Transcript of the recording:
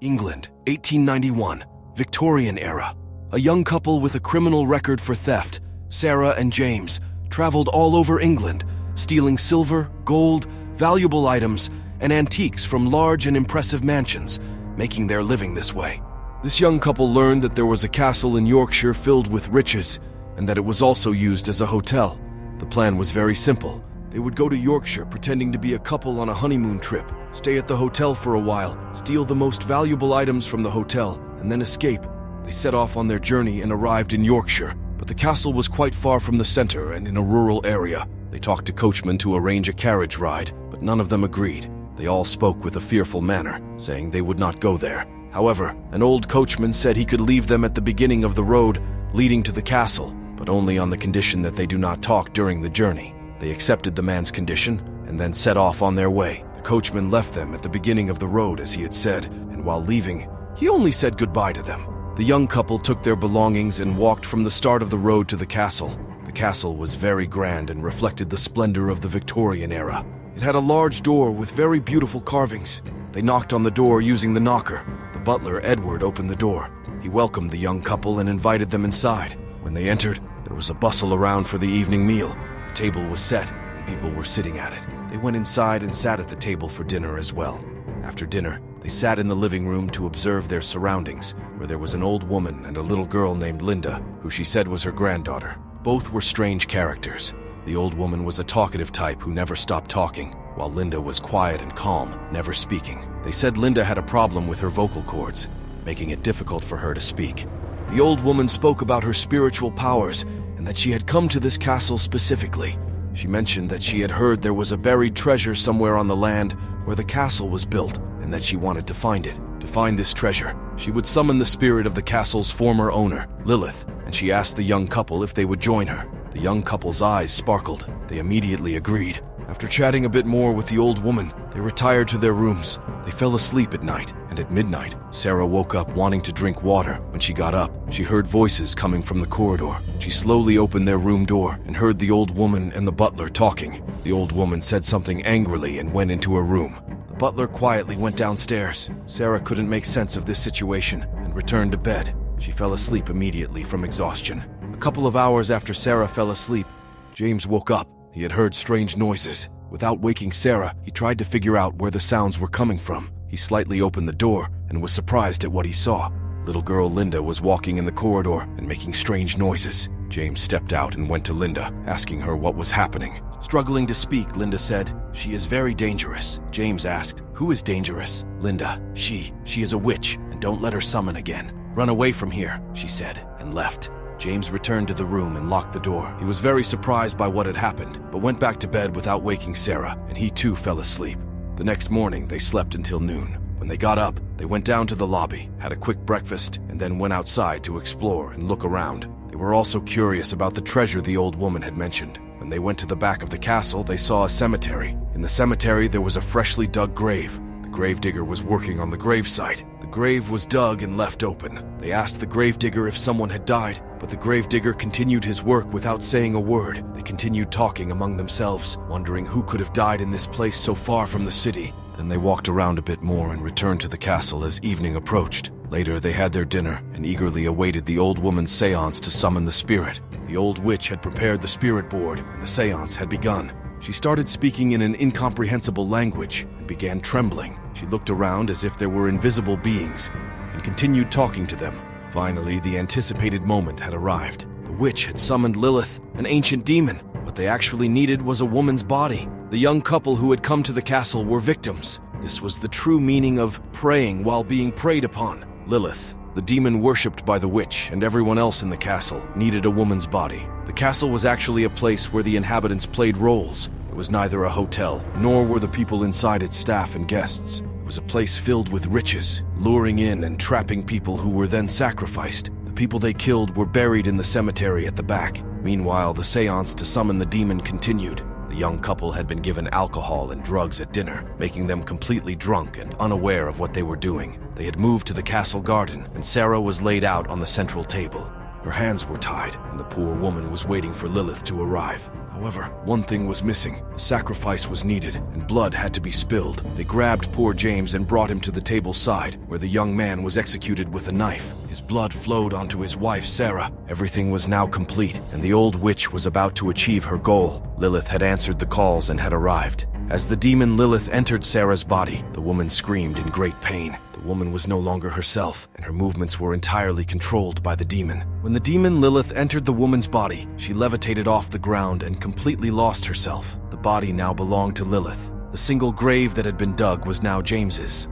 England, 1891, Victorian era. A young couple with a criminal record for theft, Sarah and James, traveled all over England, stealing silver, gold, valuable items, and antiques from large and impressive mansions, making their living this way. This young couple learned that there was a castle in Yorkshire filled with riches, and that it was also used as a hotel. The plan was very simple. They would go to Yorkshire pretending to be a couple on a honeymoon trip, stay at the hotel for a while, steal the most valuable items from the hotel, and then escape. They set off on their journey and arrived in Yorkshire, but the castle was quite far from the center and in a rural area. They talked to coachmen to arrange a carriage ride, but none of them agreed. They all spoke with a fearful manner, saying they would not go there. However, an old coachman said he could leave them at the beginning of the road leading to the castle, but only on the condition that they do not talk during the journey. They accepted the man's condition and then set off on their way. The coachman left them at the beginning of the road as he had said, and while leaving, he only said goodbye to them. The young couple took their belongings and walked from the start of the road to the castle. The castle was very grand and reflected the splendor of the Victorian era. It had a large door with very beautiful carvings. They knocked on the door using the knocker. The butler, Edward, opened the door. He welcomed the young couple and invited them inside. When they entered, there was a bustle around for the evening meal. The table was set, and people were sitting at it. They went inside and sat at the table for dinner as well. After dinner, they sat in the living room to observe their surroundings, where there was an old woman and a little girl named Linda, who she said was her granddaughter. Both were strange characters. The old woman was a talkative type who never stopped talking, while Linda was quiet and calm, never speaking. They said Linda had a problem with her vocal cords, making it difficult for her to speak. The old woman spoke about her spiritual powers and that she had come to this castle specifically. She mentioned that she had heard there was a buried treasure somewhere on the land where the castle was built and that she wanted to find it. To find this treasure, she would summon the spirit of the castle's former owner, Lilith, and she asked the young couple if they would join her. The young couple's eyes sparkled. They immediately agreed. After chatting a bit more with the old woman, they retired to their rooms. They fell asleep at night, and at midnight, Sarah woke up wanting to drink water. When she got up, she heard voices coming from the corridor. She slowly opened their room door and heard the old woman and the butler talking. The old woman said something angrily and went into her room. The butler quietly went downstairs. Sarah couldn't make sense of this situation and returned to bed. She fell asleep immediately from exhaustion. A couple of hours after Sarah fell asleep, James woke up. He had heard strange noises. Without waking Sarah, he tried to figure out where the sounds were coming from. He slightly opened the door and was surprised at what he saw. Little girl Linda was walking in the corridor and making strange noises. James stepped out and went to Linda, asking her what was happening. Struggling to speak, Linda said, "She is very dangerous." James asked, "Who is dangerous?" "Linda. She is a witch, and don't let her summon again. Run away from here," she said, and left. James returned to the room and locked the door. He was very surprised by what had happened, but went back to bed without waking Sarah, and he too fell asleep. The next morning, they slept until noon. When they got up, they went down to the lobby, had a quick breakfast, and then went outside to explore and look around. They were also curious about the treasure the old woman had mentioned. When they went to the back of the castle, they saw a cemetery. In the cemetery, there was a freshly dug grave. The gravedigger was working on the gravesite. The grave was dug and left open. They asked the gravedigger if someone had died, but the gravedigger continued his work without saying a word. They continued talking among themselves, wondering who could have died in this place so far from the city. Then they walked around a bit more and returned to the castle as evening approached. Later, they had their dinner and eagerly awaited the old woman's seance to summon the spirit. The old witch had prepared the spirit board, and the seance had begun. She started speaking in an incomprehensible language and began trembling. She looked around as if there were invisible beings and continued talking to them. Finally, the anticipated moment had arrived. The witch had summoned Lilith, an ancient demon. What they actually needed was a woman's body. The young couple who had come to the castle were victims. This was the true meaning of praying while being preyed upon. Lilith, the demon worshipped by the witch, and everyone else in the castle needed a woman's body. The castle was actually a place where the inhabitants played roles. It was neither a hotel, nor were the people inside its staff and guests. It was a place filled with riches, luring in and trapping people who were then sacrificed. The people they killed were buried in the cemetery at the back. Meanwhile, the seance to summon the demon continued. The young couple had been given alcohol and drugs at dinner, making them completely drunk and unaware of what they were doing. They had moved to the castle garden, and Sarah was laid out on the central table. Her hands were tied, and the poor woman was waiting for Lilith to arrive. However, one thing was missing. A sacrifice was needed, and blood had to be spilled. They grabbed poor James and brought him to the table's side, where the young man was executed with a knife. His blood flowed onto his wife, Sarah. Everything was now complete, and the old witch was about to achieve her goal. Lilith had answered the calls and had arrived. As the demon Lilith entered Sarah's body, the woman screamed in great pain. The woman was no longer herself, and her movements were entirely controlled by the demon. When the demon Lilith entered the woman's body, she levitated off the ground and completely lost herself. The body now belonged to Lilith. The single grave that had been dug was now James's.